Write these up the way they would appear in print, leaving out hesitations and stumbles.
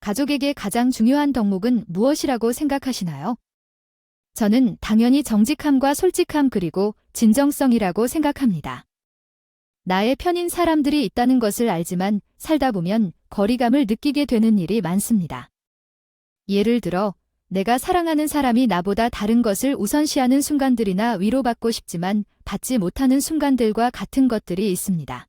가족에게 가장 중요한 덕목은 무엇이라고 생각하시나요? 저는 당연히 정직함과 솔직함 그리고 진정성이라고 생각합니다. 나의 편인 사람들이 있다는 것을 알지만 살다 보면 거리감을 느끼게 되는 일이 많습니다. 예를 들어, 내가 사랑하는 사람이 나보다 다른 것을 우선시하는 순간들이나 위로받고 싶지만 받지 못하는 순간들과 같은 것들이 있습니다.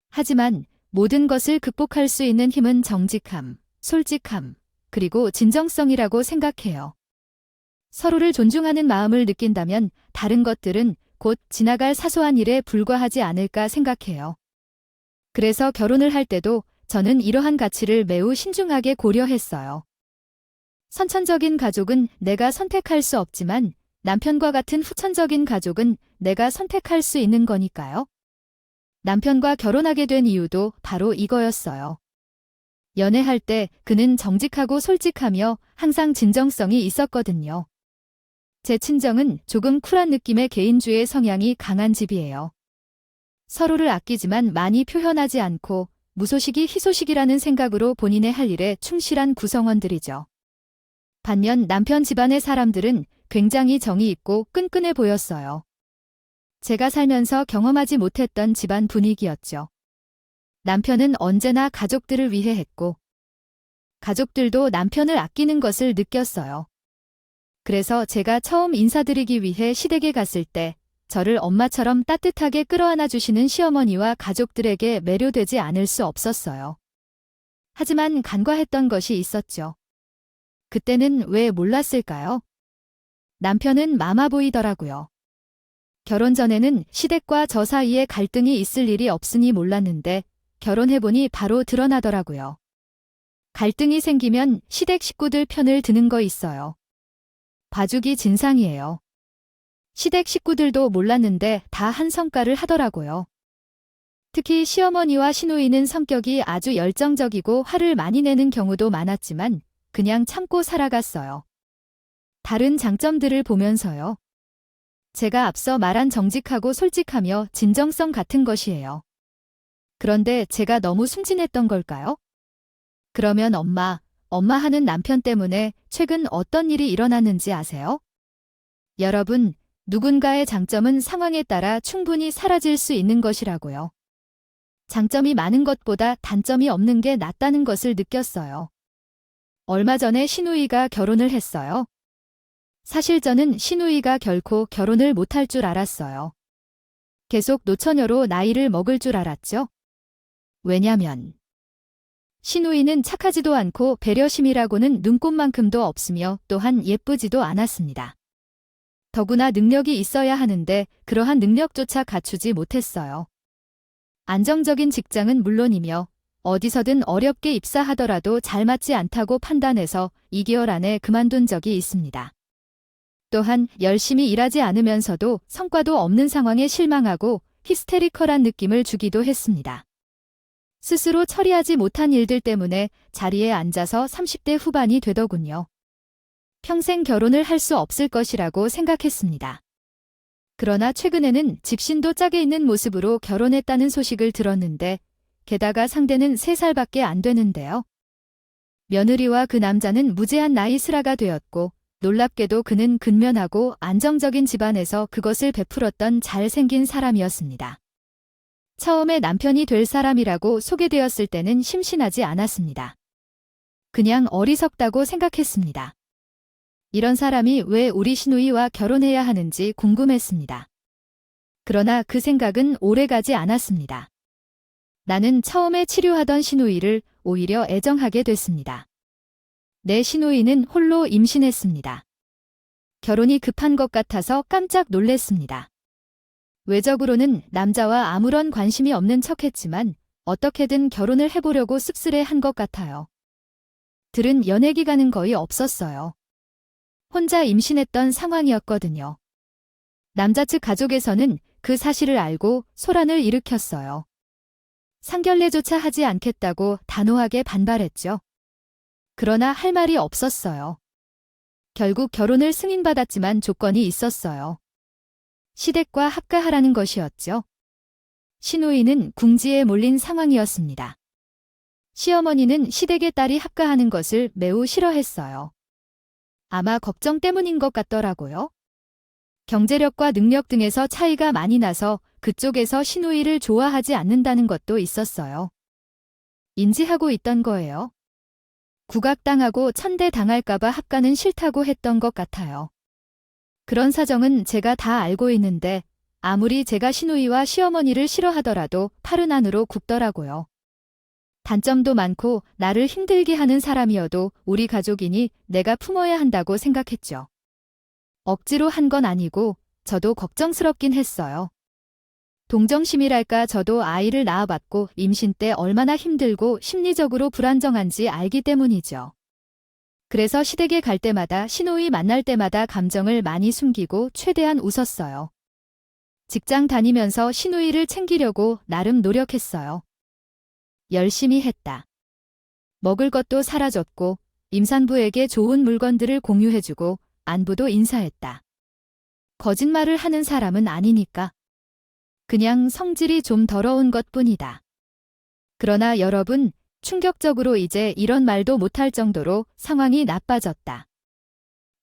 하지만 모든 것을 극복할 수 있는 힘은 정직함, 솔직함, 그리고 진정성이라고 생각해요. 서로를 존중하는 마음을 느낀다면 다른 것들은 곧 지나갈 사소한 일에 불과하지 않을까 생각해요. 그래서 결혼을 할 때도 저는 이러한 가치를 매우 신중하게 고려했어요. 선천적인 가족은 내가 선택할 수 없지만 남편과 같은 후천적인 가족은 내가 선택할 수 있는 거니까요. 남편과 결혼하게 된 이유도 바로 이거였어요. 연애할 때 그는 정직하고 솔직하며 항상 진정성이 있었거든요. 제 친정은 조금 쿨한 느낌의 개인주의 성향이 강한 집이에요. 서로를 아끼지만 많이 표현하지 않고 무소식이 희소식이라는 생각으로 본인의 할 일에 충실한 구성원들이죠. 반면 남편 집안의 사람들은 굉장히 정이 있고 끈끈해 보였어요. 제가 살면서 경험하지 못했던 집안 분위기였죠. 남편은 언제나 가족들을 위해 했고 가족들도 남편을 아끼는 것을 느꼈어요. 그래서 제가 처음 인사드리기 위해 시댁에 갔을 때 저를 엄마처럼 따뜻하게 끌어안아 주시는 시어머니와 가족들에게 매료되지 않을 수 없었어요. 하지만 간과했던 것이 있었죠. 그때는 왜 몰랐을까요? 남편은 마마보이더라고요. 결혼 전에는 시댁과 저 사이에 갈등이 있을 일이 없으니 몰랐는데 결혼해보니 바로 드러나더라고요. 갈등이 생기면 시댁 식구들 편을 드는 거 있어요. 봐주기 진상이에요. 시댁 식구들도 몰랐는데 다 한 성깔을 하더라고요. 특히 시어머니와 시누이는 성격이 아주 열정적이고 화를 많이 내는 경우도 많았지만 그냥 참고 살아갔어요. 다른 장점들을 보면서요. 제가 앞서 말한 정직하고 솔직하며 진정성 같은 것이에요. 그런데 제가 너무 순진했던 걸까요? 그러면 엄마 하는 남편 때문에 최근 어떤 일이 일어났는지 아세요? 여러분, 누군가의 장점은 상황에 따라 충분히 사라질 수 있는 것이라고요. 장점이 많은 것보다 단점이 없는 게 낫다는 것을 느꼈어요. 얼마 전에 시누이가 결혼을 했어요. 사실 저는 시누이가 결코 결혼을 못할 줄 알았어요. 계속 노처녀로 나이를 먹을 줄 알았죠. 왜냐면 시누이는 착하지도 않고 배려심이라고는 눈꼽만큼도 없으며 또한 예쁘지도 않았습니다. 더구나 능력이 있어야 하는데 그러한 능력조차 갖추지 못했어요. 안정적인 직장은 물론이며 어디서든 어렵게 입사하더라도 잘 맞지 않다고 판단해서 2개월 안에 그만둔 적이 있습니다. 또한 열심히 일하지 않으면서도 성과도 없는 상황에 실망하고 히스테리컬한 느낌을 주기도 했습니다. 스스로 처리하지 못한 일들 때문에 자리에 앉아서 30대 후반이 되더군요. 평생 결혼을 할 수 없을 것이라고 생각했습니다. 그러나 최근에는 집신도 짝에 있는 모습으로 결혼했다는 소식을 들었는데 게다가 상대는 3살밖에 안 되는데요. 며느리와 그 남자는 무제한 나이 슬아가 되었고 놀랍게도 그는 근면하고 안정적인 집안에서 그것을 베풀었던 잘생긴 사람이었습니다. 처음에 남편이 될 사람이라고 소개되었을 때는 심신하지 않았습니다. 그냥 어리석다고 생각했습니다. 이런 사람이 왜 우리 시누이와 결혼해야 하는지 궁금했습니다. 그러나 그 생각은 오래가지 않았습니다. 나는 처음에 치료하던 시누이를 오히려 애정하게 됐습니다. 내 시누이는 홀로 임신했습니다. 결혼이 급한 것 같아서 깜짝 놀랐습니다. 외적으로는 남자와 아무런 관심이 없는 척했지만 어떻게든 결혼을 해보려고 씁쓸해한 것 같아요. 들은 연애 기간은 거의 없었어요. 혼자 임신했던 상황이었거든요. 남자 측 가족에서는 그 사실을 알고 소란을 일으켰어요. 상견례조차 하지 않겠다고 단호하게 반발했죠. 그러나 할 말이 없었어요. 결국 결혼을 승인받았지만 조건이 있었어요. 시댁과 합가하라는 것이었죠. 시누이는 궁지에 몰린 상황이었습니다. 시어머니는 시댁의 딸이 합가하는 것을 매우 싫어했어요. 아마 걱정 때문인 것 같더라고요. 경제력과 능력 등에서 차이가 많이 나서 그쪽에서 시누이를 좋아하지 않는다는 것도 있었어요. 인지하고 있던 거예요. 구각당하고 천대당할까봐 합가는 싫다고 했던 것 같아요. 그런 사정은 제가 다 알고 있는데 아무리 제가 시누이와 시어머니를 싫어하더라도 팔은 안으로 굽더라고요. 단점도 많고 나를 힘들게 하는 사람이어도 우리 가족이니 내가 품어야 한다고 생각했죠. 억지로 한 건 아니고 저도 걱정스럽긴 했어요. 동정심이랄까 저도 아이를 낳아봤고 임신 때 얼마나 힘들고 심리적으로 불안정한지 알기 때문이죠. 그래서 시댁에 갈 때마다 시누이 만날 때마다 감정을 많이 숨기고 최대한 웃었어요. 직장 다니면서 시누이를 챙기려고 나름 노력했어요. 열심히 했다. 먹을 것도 사라졌고 임산부에게 좋은 물건들을 공유해주고 안부도 인사했다. 거짓말을 하는 사람은 아니니까. 그냥 성질이 좀 더러운 것뿐이다. 그러나 여러분, 충격적으로 이제 이런 말도 못할 정도로 상황이 나빠졌다.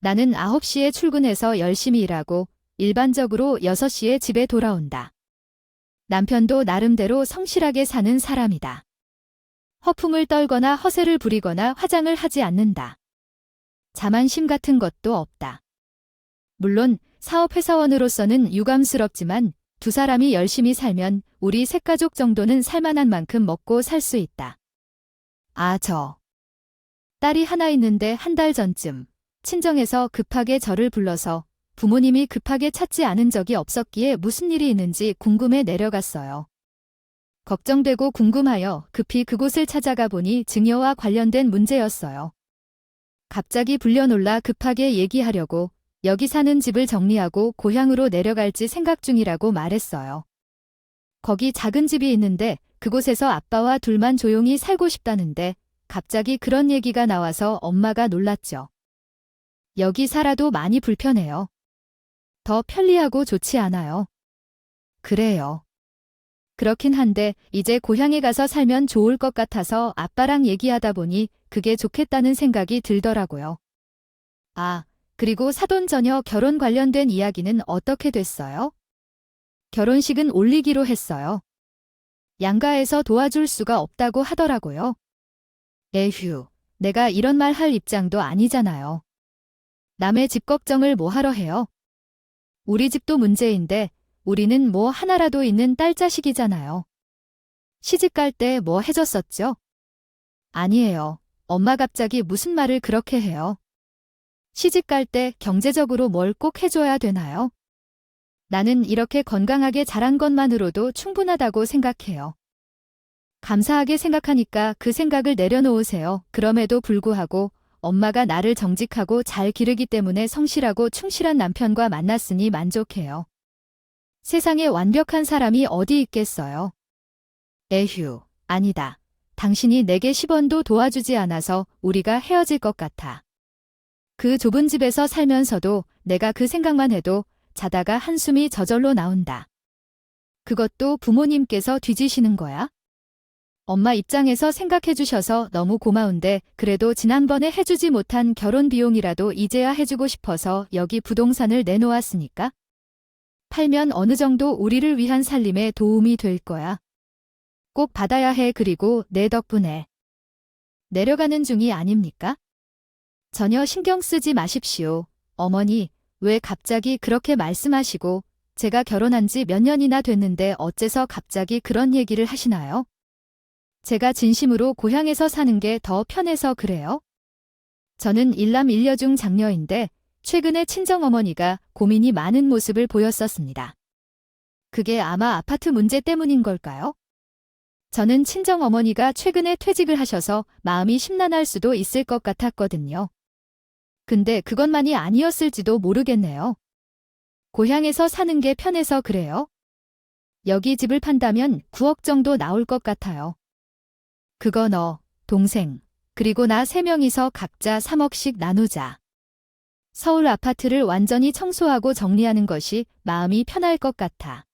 나는 9시에 출근해서 열심히 일하고 일반적으로 6시에 집에 돌아온다. 남편도 나름대로 성실하게 사는 사람이다. 허풍을 떨거나 허세를 부리거나 화장을 하지 않는다. 자만심 같은 것도 없다. 물론 사업회사원으로서는 유감스럽지만 두 사람이 열심히 살면 우리 세 가족 정도는 살만한 만큼 먹고 살 수 있다. 딸이 하나 있는데 한 달 전쯤 친정에서 급하게 저를 불러서 부모님이 급하게 찾지 않은 적이 없었기에 무슨 일이 있는지 궁금해 내려갔어요. 걱정되고 궁금하여 급히 그곳을 찾아가 보니 증여와 관련된 문제였어요. 갑자기 불려놀라 급하게 얘기하려고 여기 사는 집을 정리하고 고향으로 내려갈지 생각 중이라고 말했어요. 거기 작은 집이 있는데 그곳에서 아빠와 둘만 조용히 살고 싶다는데 갑자기 그런 얘기가 나와서 엄마가 놀랐죠. 여기 살아도 많이 불편해요. 더 편리하고 좋지 않아요. 그래요. 그렇긴 한데 이제 고향에 가서 살면 좋을 것 같아서 아빠랑 얘기하다 보니 그게 좋겠다는 생각이 들더라고요. 그리고 사돈자녀 결혼 관련된 이야기는 어떻게 됐어요? 결혼식은 올리기로 했어요. 양가에서 도와줄 수가 없다고 하더라고요. 에휴, 내가 이런 말 할 입장도 아니잖아요. 남의 집 걱정을 뭐 하러 해요? 우리 집도 문제인데 우리는 뭐 하나라도 있는 딸자식이잖아요. 시집 갈 때 뭐 해줬었죠? 아니에요. 엄마 갑자기 무슨 말을 그렇게 해요? 시집 갈 때 경제적으로 뭘 꼭 해줘야 되나요? 나는 이렇게 건강하게 자란 것만으로도 충분하다고 생각해요. 감사하게 생각하니까 그 생각을 내려놓으세요. 그럼에도 불구하고 엄마가 나를 정직하고 잘 기르기 때문에 성실하고 충실한 남편과 만났으니 만족해요. 세상에 완벽한 사람이 어디 있겠어요? 에휴, 아니다. 당신이 내게 10원도 도와주지 않아서 우리가 헤어질 것 같아. 그 좁은 집에서 살면서도 내가 그 생각만 해도 자다가 한숨이 저절로 나온다. 그것도 부모님께서 뒤지시는 거야? 엄마 입장에서 생각해 주셔서 너무 고마운데 그래도 지난번에 해주지 못한 결혼 비용이라도 이제야 해주고 싶어서 여기 부동산을 내놓았으니까. 팔면 어느 정도 우리를 위한 살림에 도움이 될 거야. 꼭 받아야 해. 그리고 내 덕분에 내려가는 중이 아닙니까? 전혀 신경 쓰지 마십시오. 어머니, 왜 갑자기 그렇게 말씀하시고 제가 결혼한 지 몇 년이나 됐는데 어째서 갑자기 그런 얘기를 하시나요? 제가 진심으로 고향에서 사는 게 더 편해서 그래요? 저는 일남 일녀 중 장녀인데 최근에 친정어머니가 고민이 많은 모습을 보였었습니다. 그게 아마 아파트 문제 때문인 걸까요? 저는 친정어머니가 최근에 퇴직을 하셔서 마음이 심란할 수도 있을 것 같았거든요. 근데 그것만이 아니었을지도 모르겠네요. 고향에서 사는 게 편해서 그래요? 여기 집을 판다면 9억 정도 나올 것 같아요. 그거 너, 동생, 그리고 나 3명이서 각자 3억씩 나누자. 서울 아파트를 완전히 청소하고 정리하는 것이 마음이 편할 것 같아.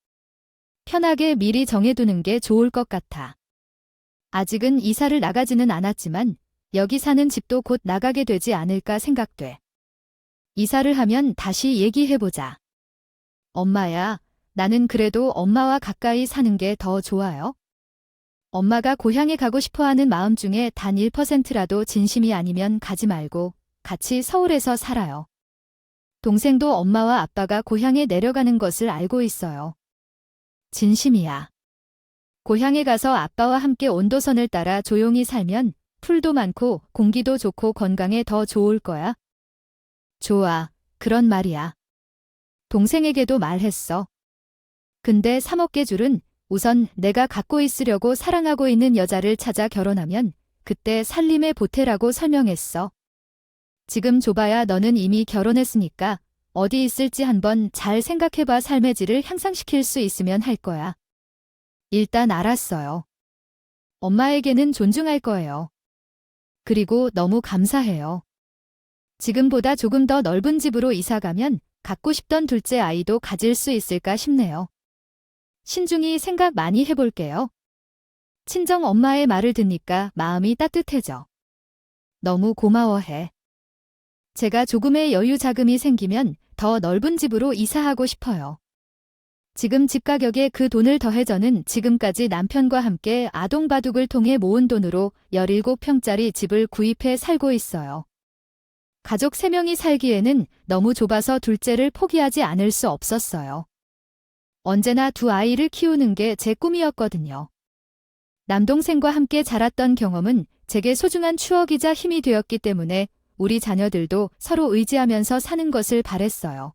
편하게 미리 정해두는 게 좋을 것 같아. 아직은 이사를 나가지는 않았지만 여기 사는 집도 곧 나가게 되지 않을까 생각돼. 이사를 하면 다시 얘기해보자. 엄마야, 나는 그래도 엄마와 가까이 사는 게 더 좋아요. 엄마가 고향에 가고 싶어 하는 마음 중에 단 1%라도 진심이 아니면 가지 말고 같이 서울에서 살아요. 동생도 엄마와 아빠가 고향에 내려가는 것을 알고 있어요. 진심이야. 고향에 가서 아빠와 함께 온도선을 따라 조용히 살면 풀도 많고 공기도 좋고 건강에 더 좋을 거야. 좋아, 그런 말이야. 동생에게도 말했어. 근데 3억개 줄은 우선 내가 갖고 있으려고 사랑하고 있는 여자를 찾아 결혼하면 그때 살림의 보태라고 설명했어. 지금 줘봐야 너는 이미 결혼했으니까 어디 있을지 한번 잘 생각해봐. 삶의 질을 향상시킬 수 있으면 할 거야. 일단 알았어요. 엄마에게는 존중할 거예요. 그리고 너무 감사해요. 지금보다 조금 더 넓은 집으로 이사 가면 갖고 싶던 둘째 아이도 가질 수 있을까 싶네요. 신중히 생각 많이 해볼게요. 친정 엄마의 말을 듣니까 마음이 따뜻해져. 너무 고마워해. 제가 조금의 여유 자금이 생기면 더 넓은 집으로 이사하고 싶어요. 지금 집 가격에 그 돈을 더해서는 지금까지 남편과 함께 아동바둑을 통해 모은 돈으로 17평짜리 집을 구입해 살고 있어요. 가족 3명이 살기에는 너무 좁아서 둘째를 포기하지 않을 수 없었어요. 언제나 두 아이를 키우는 게 제 꿈이었거든요. 남동생과 함께 자랐던 경험은 제게 소중한 추억이자 힘이 되었기 때문에 우리 자녀들도 서로 의지하면서 사는 것을 바랬어요.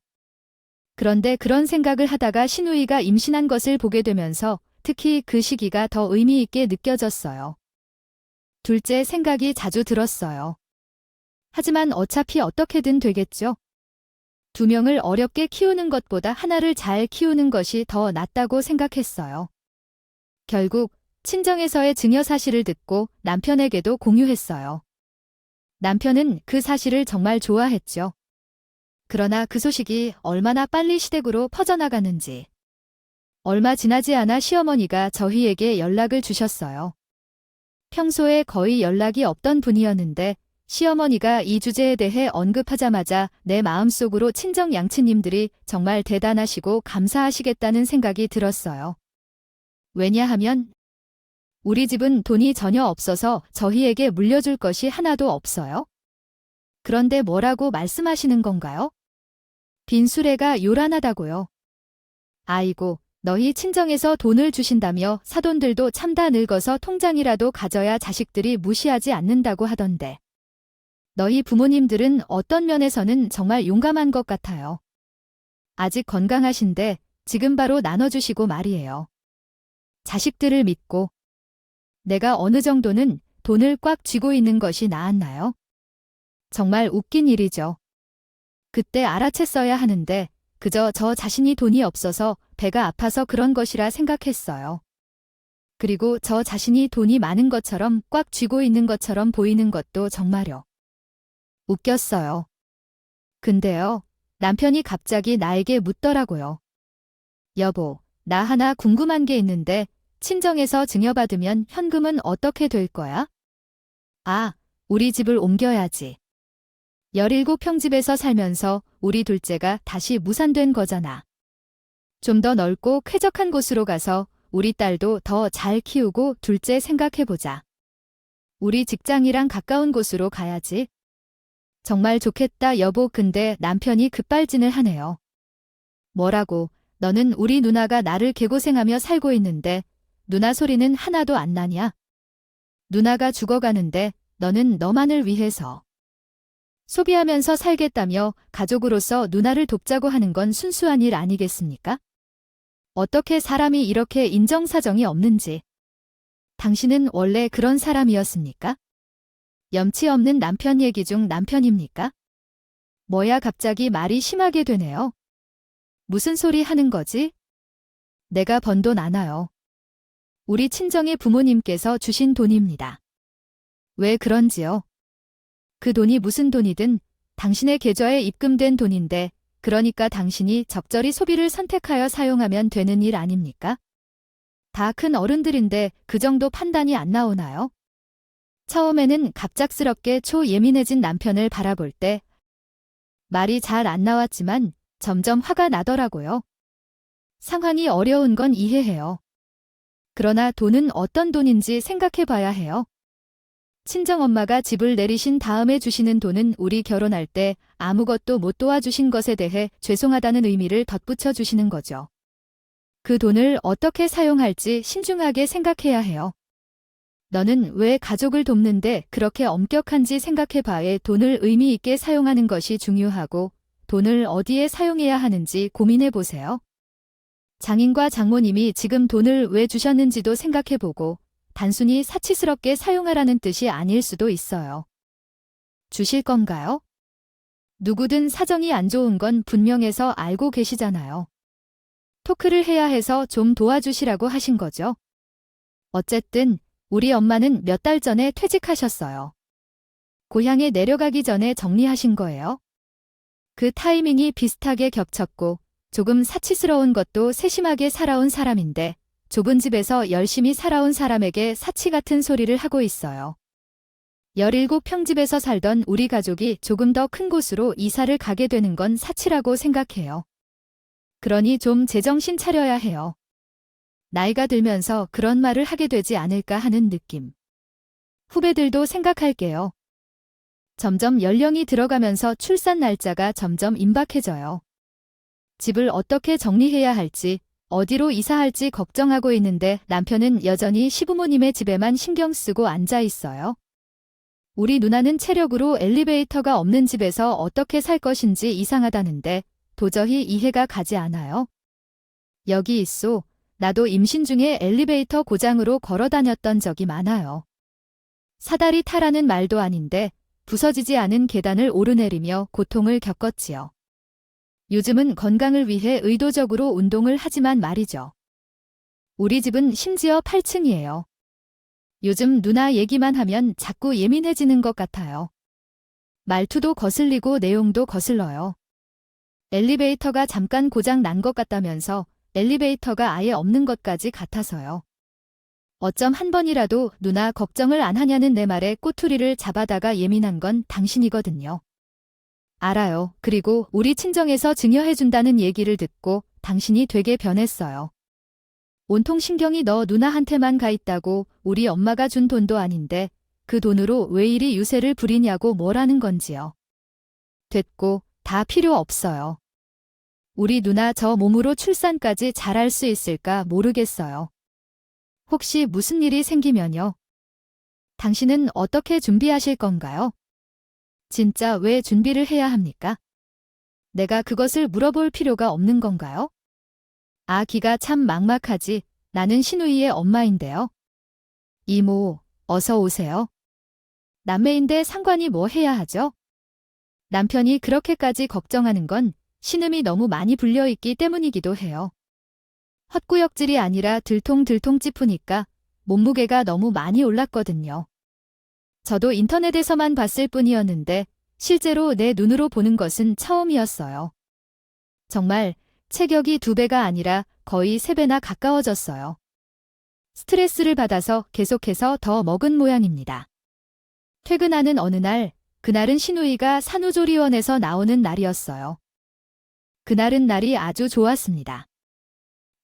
그런데 그런 생각을 하다가 시누이가 임신한 것을 보게 되면서 특히 그 시기가 더 의미 있게 느껴졌어요. 둘째 생각이 자주 들었어요. 하지만 어차피 어떻게든 되겠죠. 2명을 어렵게 키우는 것보다 하나를 잘 키우는 것이 더 낫다고 생각했어요. 결국 친정에서의 증여 사실을 듣고 남편에게도 공유했어요. 남편은 그 사실을 정말 좋아했죠. 그러나 그 소식이 얼마나 빨리 시댁으로 퍼져나가는지. 얼마 지나지 않아 시어머니가 저희에게 연락을 주셨어요. 평소에 거의 연락이 없던 분이었는데 시어머니가 이 주제에 대해 언급하자마자 내 마음속으로 친정 양치님들이 정말 대단하시고 감사하시겠다는 생각이 들었어요. 왜냐하면 우리 집은 돈이 전혀 없어서 저희에게 물려줄 것이 하나도 없어요. 그런데 뭐라고 말씀하시는 건가요? 빈수레가 요란하다고요. 아이고, 너희 친정에서 돈을 주신다며 사돈들도 참 다 늙어서 통장이라도 가져야 자식들이 무시하지 않는다고 하던데. 너희 부모님들은 어떤 면에서는 정말 용감한 것 같아요. 아직 건강하신데 지금 바로 나눠주시고 말이에요. 자식들을 믿고. 내가 어느 정도는 돈을 꽉 쥐고 있는 것이 나았나요? 정말 웃긴 일이죠. 그때 알아챘어야 하는데 그저 저 자신이 돈이 없어서 배가 아파서 그런 것이라 생각했어요. 그리고 저 자신이 돈이 많은 것처럼 꽉 쥐고 있는 것처럼 보이는 것도 정말요. 웃겼어요. 근데요, 남편이 갑자기 나에게 묻더라고요. 여보, 나 하나 궁금한 게 있는데 친정에서 증여받으면 현금은 어떻게 될 거야? 아, 우리 집을 옮겨야지. 17평집에서 살면서 우리 둘째가 다시 무산된 거잖아. 좀 더 넓고 쾌적한 곳으로 가서 우리 딸도 더 잘 키우고 둘째 생각해보자. 우리 직장이랑 가까운 곳으로 가야지. 정말 좋겠다 여보. 근데 남편이 급발진을 하네요. 뭐라고? 너는 우리 누나가 나를 개고생하며 살고 있는데 누나 소리는 하나도 안 나냐? 누나가 죽어가는데 너는 너만을 위해서 소비하면서 살겠다며 가족으로서 누나를 돕자고 하는 건 순수한 일 아니겠습니까? 어떻게 사람이 이렇게 인정사정이 없는지. 당신은 원래 그런 사람이었습니까? 염치 없는 남편 얘기 중 남편입니까? 뭐야 갑자기 말이 심하게 되네요. 무슨 소리 하는 거지? 내가 번 돈 아나요. 우리 친정의 부모님께서 주신 돈입니다. 왜 그런지요? 그 돈이 무슨 돈이든 당신의 계좌에 입금된 돈인데 그러니까 당신이 적절히 소비를 선택하여 사용하면 되는 일 아닙니까? 다 큰 어른들인데 그 정도 판단이 안 나오나요? 처음에는 갑작스럽게 초예민해진 남편을 바라볼 때 말이 잘 안 나왔지만 점점 화가 나더라고요. 상황이 어려운 건 이해해요. 그러나 돈은 어떤 돈인지 생각해 봐야 해요. 친정엄마가 집을 내리신 다음에 주시는 돈은 우리 결혼할 때 아무것도 못 도와주신 것에 대해 죄송하다는 의미를 덧붙여 주시는 거죠. 그 돈을 어떻게 사용할지 신중하게 생각해야 해요. 너는 왜 가족을 돕는데 그렇게 엄격한지 생각해 봐에 돈을 의미 있게 사용하는 것이 중요하고 돈을 어디에 사용해야 하는지 고민해 보세요. 장인과 장모님이 지금 돈을 왜 주셨는지도 생각해 보고 단순히 사치스럽게 사용하라는 뜻이 아닐 수도 있어요. 주실 건가요? 누구든 사정이 안 좋은 건 분명해서 알고 계시잖아요. 토크를 해야 해서 좀 도와주시라고 하신 거죠. 어쨌든 우리 엄마는 몇 달 전에 퇴직하셨어요. 고향에 내려가기 전에 정리하신 거예요. 그 타이밍이 비슷하게 겹쳤고 조금 사치스러운 것도 세심하게 살아온 사람인데 좁은 집에서 열심히 살아온 사람에게 사치 같은 소리를 하고 있어요. 17평집에서 살던 우리 가족이 조금 더 큰 곳으로 이사를 가게 되는 건 사치라고 생각해요. 그러니 좀 제정신 차려야 해요. 나이가 들면서 그런 말을 하게 되지 않을까 하는 느낌. 후배들도 생각할게요. 점점 연령이 들어가면서 출산 날짜가 점점 임박해져요. 집을 어떻게 정리해야 할지, 어디로 이사할지 걱정하고 있는데 남편은 여전히 시부모님의 집에만 신경 쓰고 앉아 있어요. 우리 누나는 체력으로 엘리베이터가 없는 집에서 어떻게 살 것인지 이상하다는데 도저히 이해가 가지 않아요. 여기 있소. 나도 임신 중에 엘리베이터 고장으로 걸어 다녔던 적이 많아요. 사다리 타라는 말도 아닌데 부서지지 않은 계단을 오르내리며 고통을 겪었지요. 요즘은 건강을 위해 의도적으로 운동을 하지만 말이죠. 우리 집은 심지어 8층이에요. 요즘 누나 얘기만 하면 자꾸 예민해지는 것 같아요. 말투도 거슬리고 내용도 거슬러요. 엘리베이터가 잠깐 고장 난 것 같다면서 엘리베이터가 아예 없는 것까지 같아서요. 어쩜 한 번이라도 누나 걱정을 안 하냐는 내 말에 꼬투리를 잡아다가 예민한 건 당신이거든요. 알아요. 그리고 우리 친정에서 증여해준다는 얘기를 듣고 당신이 되게 변했어요. 온통 신경이 너 누나한테만 가 있다고 우리 엄마가 준 돈도 아닌데 그 돈으로 왜 이리 유세를 부리냐고 뭐라는 건지요. 됐고 다 필요 없어요. 우리 누나 저 몸으로 출산까지 잘할 수 있을까 모르겠어요. 혹시 무슨 일이 생기면요? 당신은 어떻게 준비하실 건가요? 진짜 왜 준비를 해야 합니까? 내가 그것을 물어볼 필요가 없는 건가요? 아기가 참 막막하지. 나는 신우이의 엄마인데요. 이모, 어서 오세요. 남매인데 상관이 뭐 해야 하죠? 남편이 그렇게까지 걱정하는 건 신음이 너무 많이 불려있기 때문이기도 해요. 헛구역질이 아니라 들통들통 찌푸니까 몸무게가 너무 많이 올랐거든요. 저도 인터넷에서만 봤을 뿐이었는데 실제로 내 눈으로 보는 것은 처음이었어요. 정말 체격이 2배가 아니라 거의 3배나 가까워졌어요. 스트레스를 받아서 계속해서 더 먹은 모양입니다. 퇴근하는 어느 날, 그날은 신우이가 산후조리원에서 나오는 날이었어요. 그날은 날이 아주 좋았습니다.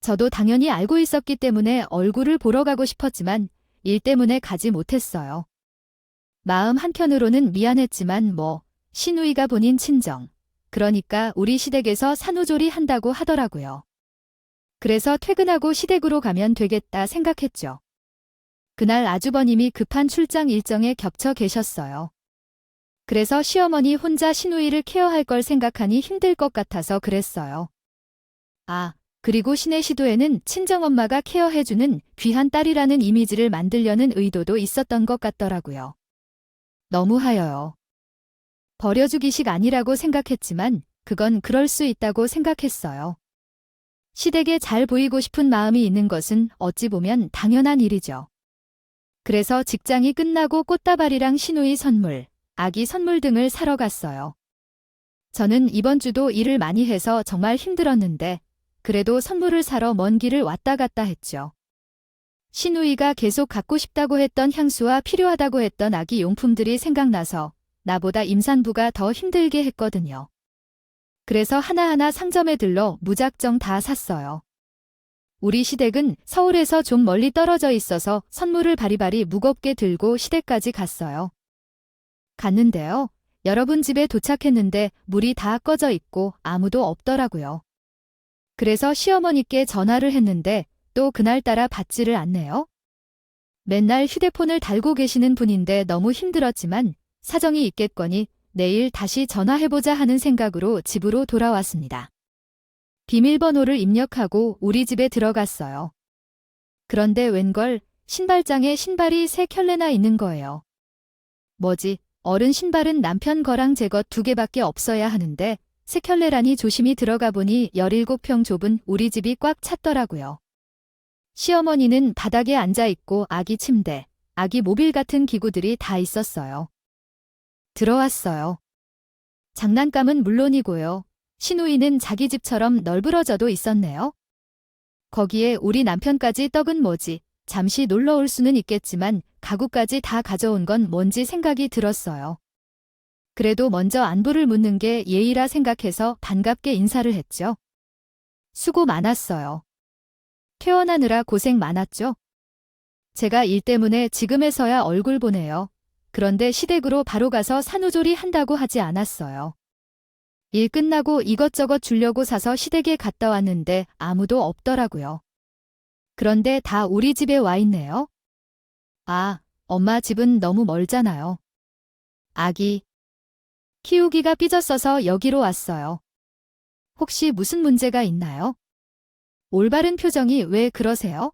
저도 당연히 알고 있었기 때문에 얼굴을 보러 가고 싶었지만 일 때문에 가지 못했어요. 마음 한켠으로는 미안했지만 신우이가 본인 친정, 그러니까 우리 시댁에서 산후조리 한다고 하더라고요. 그래서 퇴근하고 시댁으로 가면 되겠다 생각했죠. 그날 아주버님이 급한 출장 일정에 겹쳐 계셨어요. 그래서 시어머니 혼자 신우이를 케어할 걸 생각하니 힘들 것 같아서 그랬어요. 그리고 시내 시도에는 친정엄마가 케어해주는 귀한 딸이라는 이미지를 만들려는 의도도 있었던 것 같더라고요. 너무하여요. 버려주기식 아니라고 생각했지만 그건 그럴 수 있다고 생각했어요. 시댁에 잘 보이고 싶은 마음이 있는 것은 어찌 보면 당연한 일이죠. 그래서 직장이 끝나고 꽃다발이랑 신우이 선물, 아기 선물 등을 사러 갔어요. 저는 이번 주도 일을 많이 해서 정말 힘들었는데 그래도 선물을 사러 먼 길을 왔다 갔다 했죠. 시누이가 계속 갖고 싶다고 했던 향수와 필요하다고 했던 아기 용품들이 생각나서 나보다 임산부가 더 힘들게 했거든요. 그래서 하나하나 상점에 들러 무작정 다 샀어요. 우리 시댁은 서울에서 좀 멀리 떨어져 있어서 선물을 바리바리 무겁게 들고 시댁까지 갔어요. 갔는데요. 여러분 집에 도착했는데 물이 다 꺼져 있고 아무도 없더라고요. 그래서 시어머니께 전화를 했는데 또 그날따라 받지를 않네요. 맨날 휴대폰을 달고 계시는 분인데 너무 힘들었지만 사정이 있겠거니 내일 다시 전화해보자 하는 생각으로 집으로 돌아왔습니다. 비밀번호를 입력하고 우리 집에 들어갔어요. 그런데 웬걸 신발장에 신발이 3켤레나 있는 거예요. 뭐지? 어른 신발은 남편 거랑 제 것 2개밖에 없어야 하는데 3켤레라니 조심히 들어가 보니 17평 좁은 우리 집이 꽉 찼더라고요. 시어머니는 바닥에 앉아있고 아기 침대, 아기 모빌 같은 기구들이 다 있었어요. 들어왔어요. 장난감은 물론이고요. 시누이는 자기 집처럼 널브러져도 있었네요. 거기에 우리 남편까지 떡은 뭐지? 잠시 놀러 올 수는 있겠지만 가구까지 다 가져온 건 뭔지 생각이 들었어요. 그래도 먼저 안부를 묻는 게 예의라 생각해서 반갑게 인사를 했죠. 수고 많았어요. 퇴원하느라 고생 많았죠? 제가 일 때문에 지금에서야 얼굴 보네요. 그런데 시댁으로 바로 가서 산후조리 한다고 하지 않았어요. 일 끝나고 이것저것 주려고 사서 시댁에 갔다 왔는데 아무도 없더라고요. 그런데 다 우리 집에 와 있네요. 아, 엄마 집은 너무 멀잖아요. 아기 키우기가 삐졌어서 여기로 왔어요. 혹시 무슨 문제가 있나요? 올바른 표정이 왜 그러세요?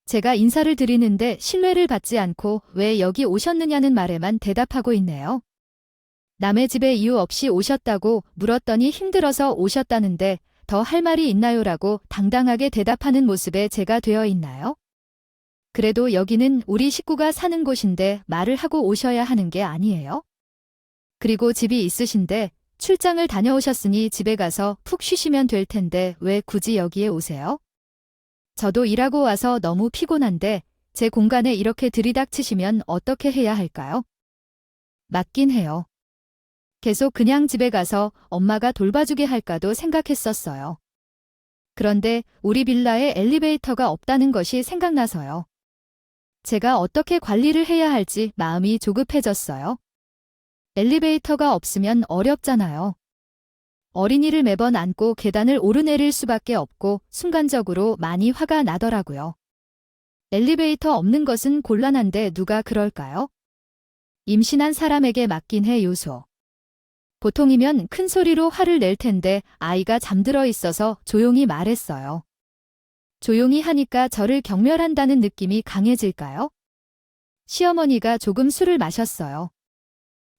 제가 인사를 드리는데 신뢰를 받지 않고 왜 여기 오셨느냐는 말에만 대답하고 있네요. 남의 집에 이유 없이 오셨다고 물었더니 힘들어서 오셨다는데 더 할 말이 있나요라고 당당하게 대답하는 모습에 제가 되어 있나요? 그래도 여기는 우리 식구가 사는 곳인데 말을 하고 오셔야 하는 게 아니에요? 그리고 집이 있으신데 출장을 다녀오셨으니 집에 가서 푹 쉬시면 될 텐데 왜 굳이 여기에 오세요? 저도 일하고 와서 너무 피곤한데 제 공간에 이렇게 들이닥치시면 어떻게 해야 할까요? 맞긴 해요. 계속 그냥 집에 가서 엄마가 돌봐주게 할까도 생각했었어요. 그런데 우리 빌라에 엘리베이터가 없다는 것이 생각나서요. 제가 어떻게 관리를 해야 할지 마음이 조급해졌어요. 엘리베이터가 없으면 어렵잖아요. 어린이를 매번 안고 계단을 오르내릴 수밖에 없고 순간적으로 많이 화가 나더라고요. 엘리베이터 없는 것은 곤란한데 누가 그럴까요? 임신한 사람에게 맡긴 해 요소. 보통이면 큰 소리로 화를 낼 텐데 아이가 잠들어 있어서 조용히 말했어요. 조용히 하니까 저를 경멸한다는 느낌이 강해질까요? 시어머니가 조금 술을 마셨어요.